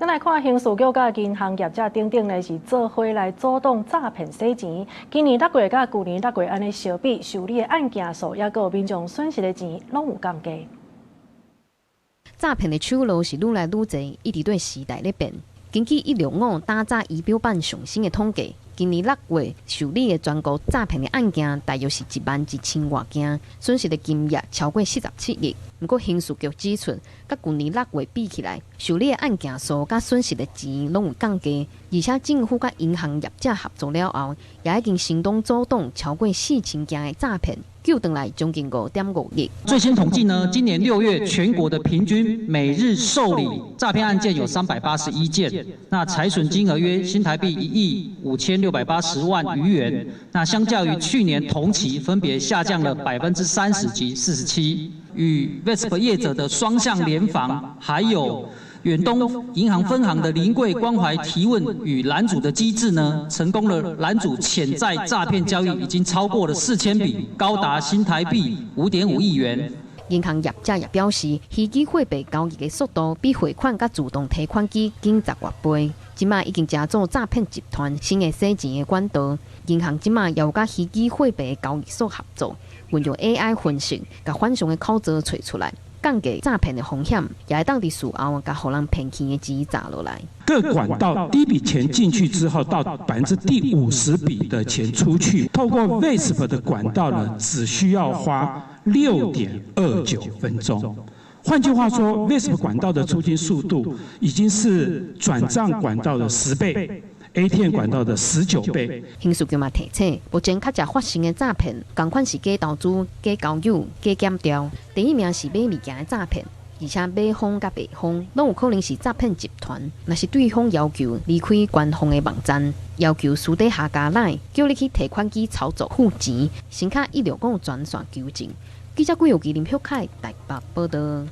再來看刑事局甲銀行業者等等呢，是做伙來阻擋詐騙洗錢。今年6月甲去年6月安尼相比，受理的案件數也有民眾損失的錢，攏有降低。詐騙的手路是愈來愈濟，一直對時代咧變。根據165打詐儀表板上新的統計，今年6月受理的全國詐騙的案件大約是11000多件，損失的金額超過47億。不過刑事局指出，甲去年6月比起來，受理的案件數甲損失的錢攏有降低，而且政府甲銀行業者合作了後，也已經成功阻擋超過4000件的詐騙。救回來將近5.5億。最新統計呢，今年6月全國的平均每日受理詐騙案件有381件，那財損金額約新台幣1億5680萬餘元。那相較於去年同期，分別下降了30%及47%。與 VESP 業者的雙向聯防，還有遠東銀行分行的臨櫃關懷提問與攔阻的機制呢，成功了攔阻潛在詐騙交易已經超過了4000筆，高達新台幣5.5億元。銀行業者也表示，虛擬貨幣交易的速度比匯款甲自動提款機緊10多倍，即馬已經加做詐騙集團新的洗錢的管道。銀行即馬也有甲虛擬貨幣的交易所合作，運用 AI 分析，甲反常的口罩找出來。降低詐騙的風險，也會當佇事後甲互人騙去的錢砸落來。各管道第一筆錢進去之後，到第50筆的錢出去，透過 VESP 的管道呢，只需要花6.29分鐘。換句話說 ，VESP 管道的出金速度已經是轉賬管道的10倍。ATM 管道的19倍。刑事局嘛提醒，目前較常發生的詐騙，同款是假投資、假交友、假檢調。第一名是買物件的詐騙，而且買方甲賣方攏有可能是詐騙集團。若是對方要求離開官方的網站，要求私底下加賴，叫你去提款機操作付錢，先卡165專線求證。記者歸有麒麟小凱台北報道。